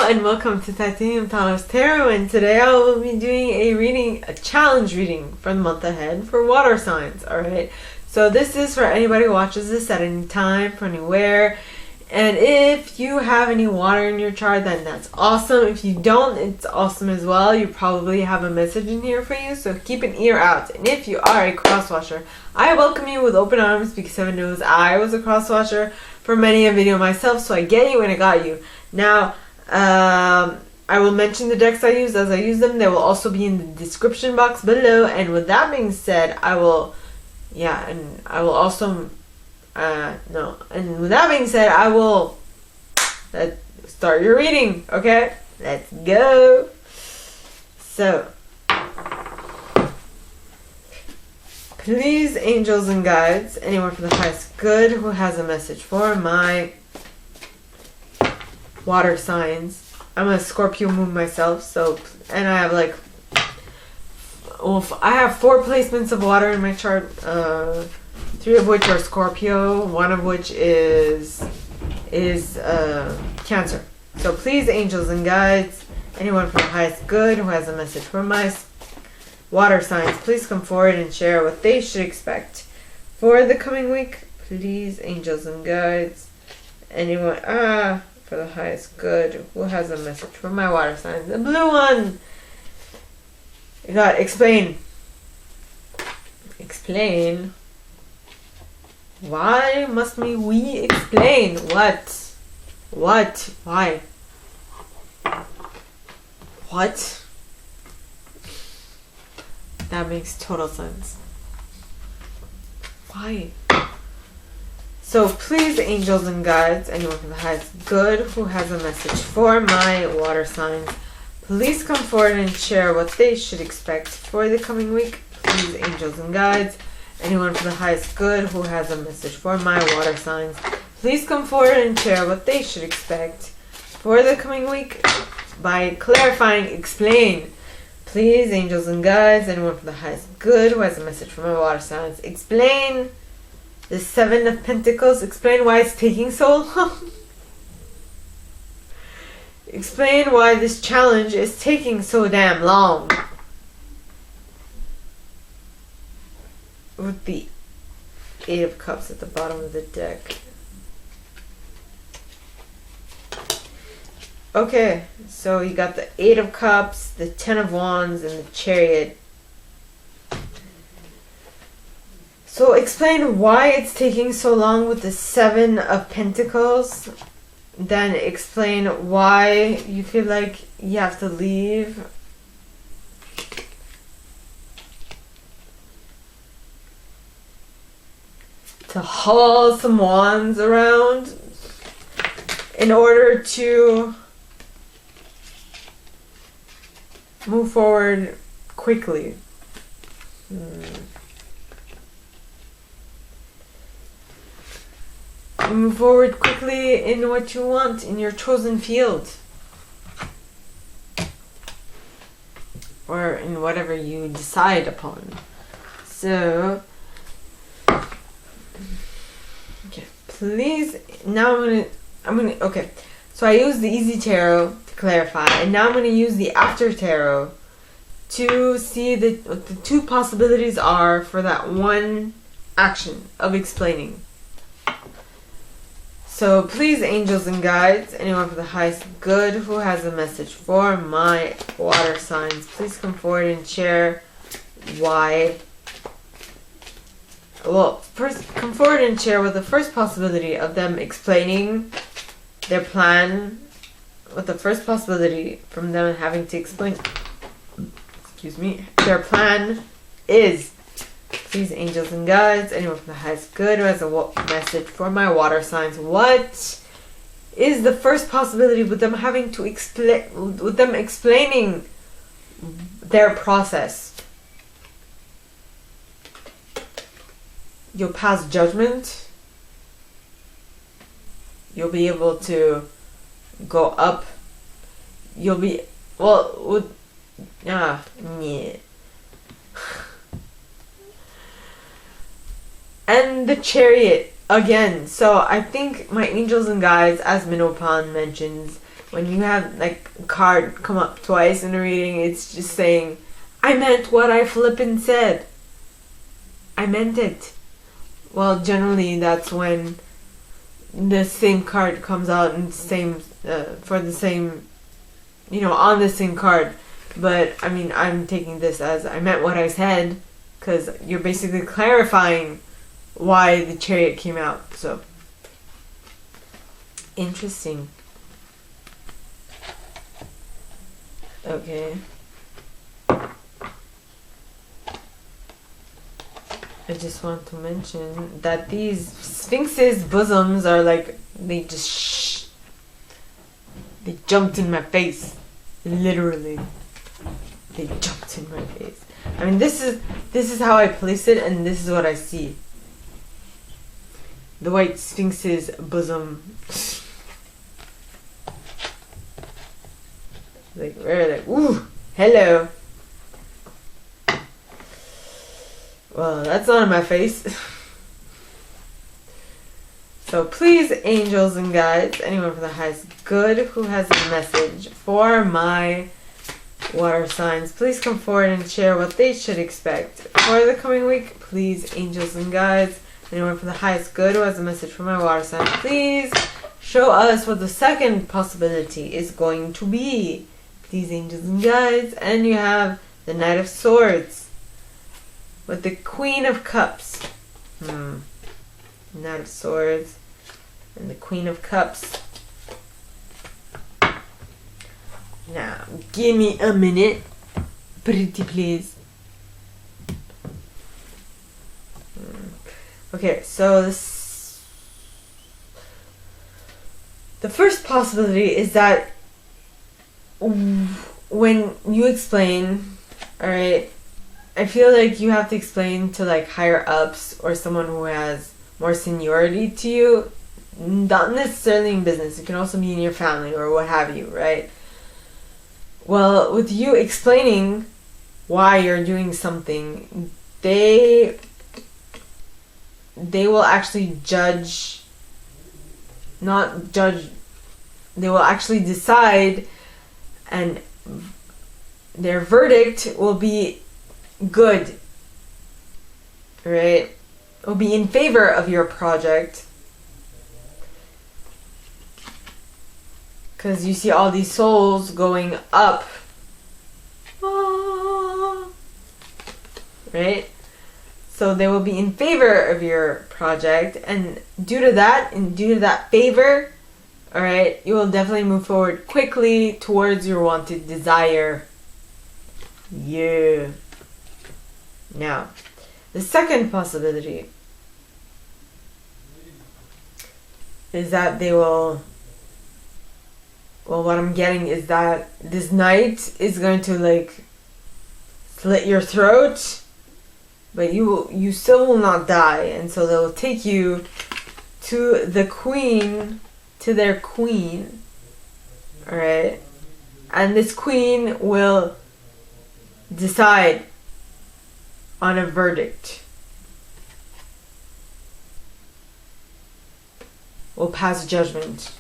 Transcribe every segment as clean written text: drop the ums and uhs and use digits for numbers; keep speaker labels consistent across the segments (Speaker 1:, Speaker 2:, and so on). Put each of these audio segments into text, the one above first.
Speaker 1: and welcome to Titanium Tarot, and today I will be doing a challenge reading for the month ahead for water signs, alright? So this is for anybody who watches this at any time, from anywhere, and if you have any water in your chart, then that's awesome. If you don't, it's awesome as well. You probably have a message in here for you, so keep an ear out. And if you are a crosswatcher, I welcome you with open arms, because heaven knows I was a crosswatcher for many a video myself, so I get you and I got you. Now, I will mention the decks I use as I use them. They will also be in the description box below. And with that being said, and with that being said, I will start your reading. Okay, let's go. So, please, angels and guides, anyone for the highest good who has a message for my water signs. I'm a Scorpio moon myself, and I have I have 4 placements of water in my chart, 3 of which are Scorpio, 1 of which is Cancer. So please, angels and guides, anyone for the highest good who has a message for my water signs, please come forward and share what they should expect for the coming week. Please, angels and guides, anyone for the highest good who has a message for my water signs. The blue one. You got explain. Explain. Why must we explain? What? Why? What? That makes total sense. Why? So please, angels and guides, anyone from the highest good who has a message for my water signs, please come forward and share what they should expect for the coming week. Please, angels and guides, anyone from the highest good who has a message for my water signs, please come forward and share what they should expect for the coming week by clarifying, explain. Please, angels and guides, anyone from the highest good who has a message for my water signs, explain. The 7 of Pentacles, explain why it's taking so long. Explain why this challenge is taking so damn long. With the 8 of Cups at the bottom of the deck. Okay, so you got the 8 of Cups, the 10 of Wands, and the Chariot. So explain why it's taking so long with the 7 of Pentacles. Then explain why you feel like you have to leave. To haul some wands around in order to move forward quickly. Move forward quickly in what you want in your chosen field, or in whatever you decide upon. So, okay, please. Now okay. So I use the Easy Tarot to clarify, and now I'm going to use the After Tarot to see what the 2 possibilities are for that one action of explaining. So please, angels and guides, anyone for the highest good who has a message for my water signs, please come forward and share why. Well, first, come forward and share with the first possibility of them explaining their plan, with the first possibility from them having to explain, their plan is. Please, angels and guides, anyone from the highest good who has a message for my water signs. What is the first possibility with them having to explaining their process? You'll pass judgment. You'll be able to go up. You'll be, yeah. And the Chariot again. So I think my angels and guides, as Minopan mentions, when you have like a card come up twice in a reading, it's just saying, I meant what I flippin' said. I meant it. Well, generally that's when the same card comes out and same for the same, on the same card. But I mean, I'm taking this as I meant what I said, because you're basically clarifying why the Chariot came out. So interesting. Okay. I just want to mention that these Sphinx's bosoms are like, they just they jumped in my face. Literally. They jumped in my face. I mean, this is how I place it, and this is what I see. The White Sphinx's bosom. Like, we're like, ooh, hello. Well, that's not in my face. So please, angels and guides, anyone for the highest good who has a message for my water signs, please come forward and share what they should expect for the coming week. Please, angels and guides, anyone for the highest good who has a message for my water sign, please show us what the second possibility is going to be. Please, angels and guides. And you have the Knight of Swords with the Queen of Cups. Knight of Swords and the Queen of Cups. Now, give me a minute, pretty please. Okay, so the first possibility is that when you explain, alright, I feel like you have to explain to like higher ups or someone who has more seniority to you, not necessarily in business, it can also be in your family or what have you, right? Well, with you explaining why you're doing something, they will actually they will actually decide, and their verdict will be good, right? Will be in favor of your project. Because you see all these souls going up. Right? So they will be in favor of your project. And due to that favor, alright, you will definitely move forward quickly towards your wanted desire. Yeah. Now, the second possibility is that they will... Well, what I'm getting is that this knight is going to like slit your throat, but you still will not die, and so they'll take you to the queen, to their queen, alright? And this queen will decide on a verdict. Will pass judgment.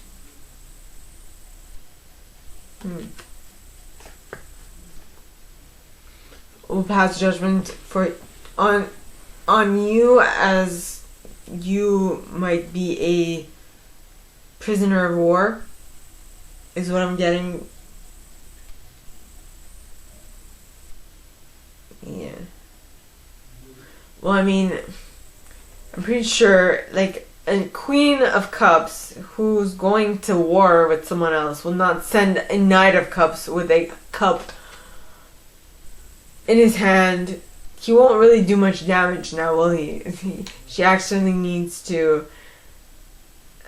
Speaker 1: Will pass judgment on you, as you might be a prisoner of war, is what I'm getting. Yeah. Well, I mean, I'm pretty sure, like, a Queen of Cups who's going to war with someone else will not send a Knight of Cups with a cup in his hand. He won't really do much damage now, will he? She actually needs to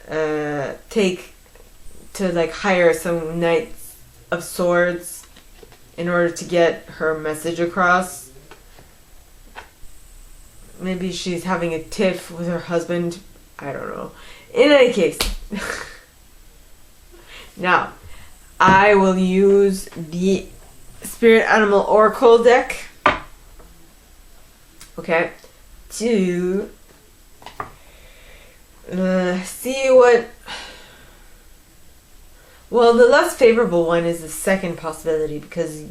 Speaker 1: hire some Knights of Swords in order to get her message across. Maybe she's having a tiff with her husband. I don't know. In any case, now I will use the Spirit Animal Oracle deck, okay, to see Well, the less favorable one is the second possibility, because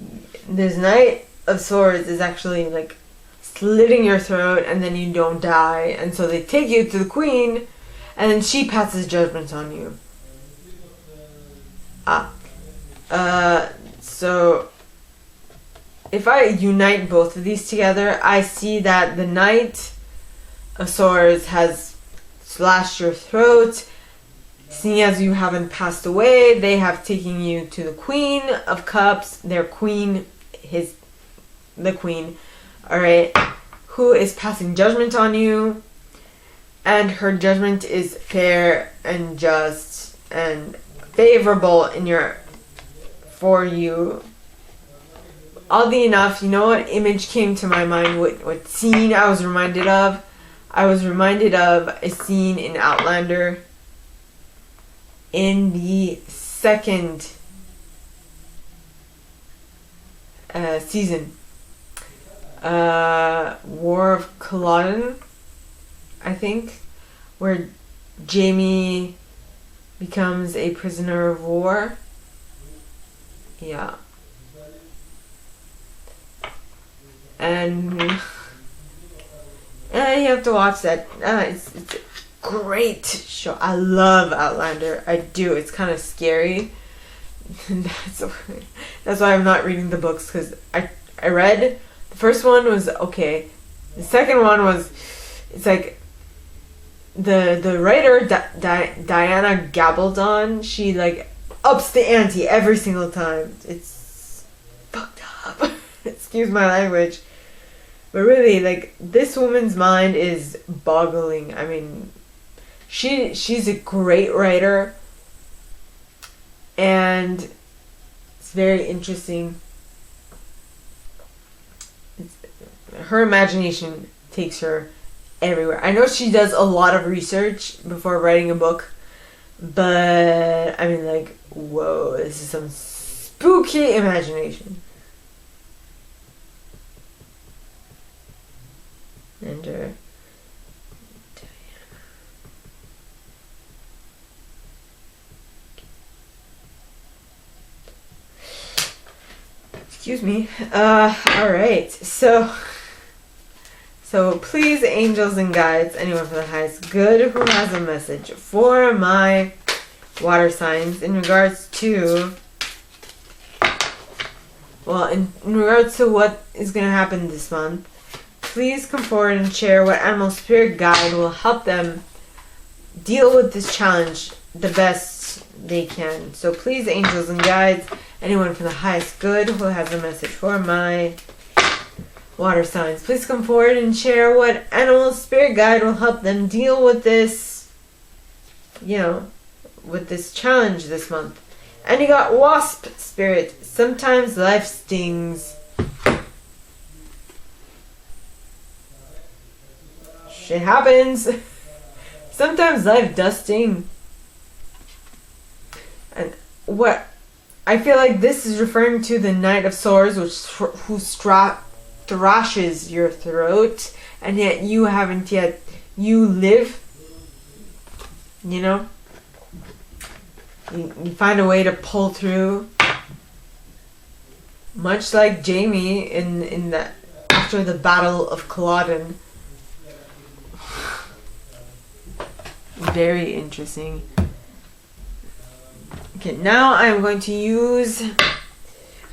Speaker 1: this Knight of Swords is actually like slitting your throat and then you don't die, and so they take you to the Queen and then she passes judgment on you. So if I unite both of these together, I see that the Knight of Swords has slashed your throat. Seeing as you haven't passed away, they have taken you to the Queen of Cups, their queen, the Queen, alright, who is passing judgment on you, and her judgment is fair and just and favorable for you. Oddly enough, you know what image came to my mind, what scene I was reminded of? I was reminded of a scene in Outlander in the second season. War of Culloden, I think, where Jamie becomes a prisoner of war. Yeah. And you have to watch that. It's a great show. I love Outlander. I do. It's kind of scary. That's why I'm not reading the books, because I read the first one was okay. The second one was, it's like the writer Diana Gabaldon, she like ups the ante every single time. It's fucked up. Excuse my language. But really, like, this woman's mind is boggling. I mean, she's a great writer, and it's very interesting. Her imagination takes her everywhere. I know she does a lot of research before writing a book, but I mean, like, whoa, this is some spooky imagination. And Diana. Excuse me. Alright. So please, angels and guides, anyone for the highest good who has a message for my water signs in regards to, well, in regards to what is going to happen this month. Please come forward and share what animal spirit guide will help them deal with this challenge the best they can. So please, angels and guides, anyone for the highest good who has a message for my water signs, please come forward and share what animal spirit guide will help them deal with this, with this challenge this month. And you got wasp spirit. Sometimes life stings. Shit happens. Sometimes life does sting. And what I feel like this is referring to the Knight of Swords, who thrashes your throat, and yet you haven't yet. You live. You find a way to pull through. Much like Jamie in the after the Battle of Culloden. Very interesting. Okay, now I'm going to use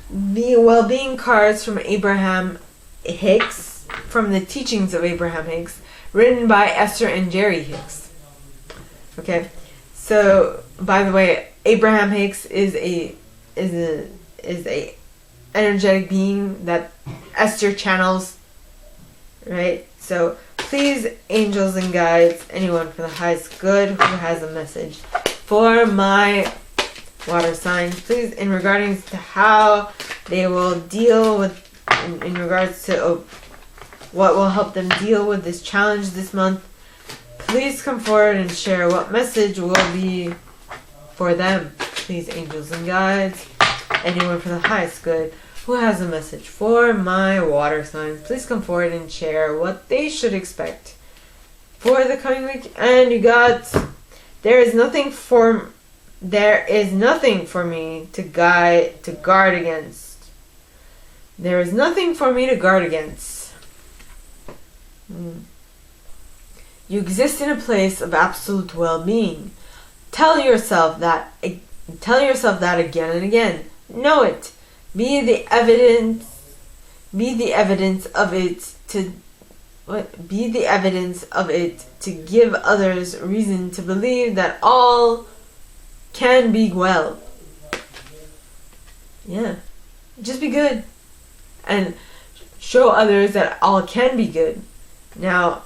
Speaker 1: the well-being cards from Abraham Hicks, from the teachings of Abraham Hicks, written by Esther and Jerry Hicks. Okay, so by the way, Abraham Hicks is a energetic being that Esther channels, right? So please, angels and guides, anyone for the highest good who has a message for my water signs, please, in regards to how they will deal with, in regards to what will help them deal with this challenge this month, please come forward and share what message will be for them. Please, angels and guides, anyone for the highest good who has a message for my water signs, please come forward and share what they should expect for the coming week. And you got, there is nothing there is nothing for me to guard against. There is nothing for me to guard against. You exist in a place of absolute well-being. Tell yourself that again and again. Know it. Be the evidence of it to give others reason to believe that all can be well. Yeah. Just be good. And show others that all can be good. Now,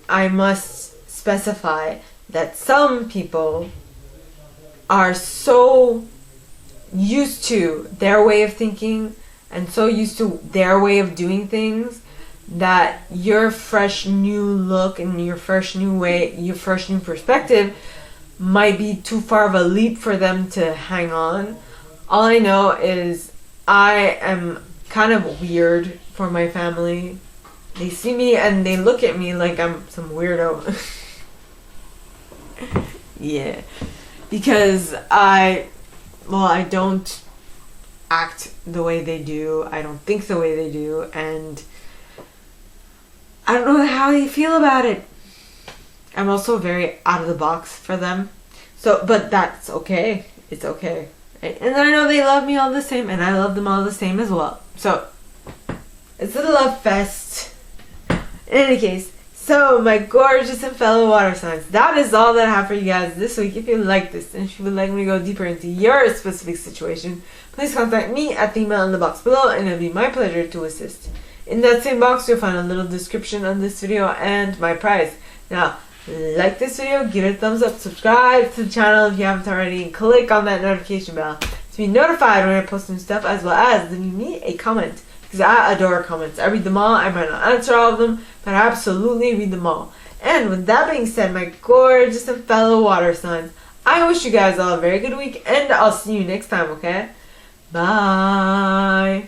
Speaker 1: I must specify that some people are so used to their way of thinking and so used to their way of doing things that your fresh new look and your fresh new perspective might be too far of a leap for them to hang on. All I know is I am kind of weird for my family. They see me and they look at me like I'm some weirdo. Yeah. Because I don't act the way they do. I don't think the way they do. And I don't know how they feel about it. I'm also very out of the box for them. But that's okay. It's okay. Right? And I know they love me all the same. And I love them all the same as well. So, it's a love fest. In any case, so my gorgeous and fellow water signs, that is all that I have for you guys this week. If you like this and if you would like me to go deeper into your specific situation, please contact me at the email in the box below and it'll be my pleasure to assist. In that same box, you'll find a little description on this video and my prize. Now, like this video, give it a thumbs up, subscribe to the channel if you haven't already, and click on that notification bell to be notified when I post new stuff, as well as leave me a comment. Because I adore comments. I read them all. I might not answer all of them, but I absolutely read them all. And with that being said, my gorgeous and fellow water signs, I wish you guys all a very good week, and I'll see you next time, okay? Bye!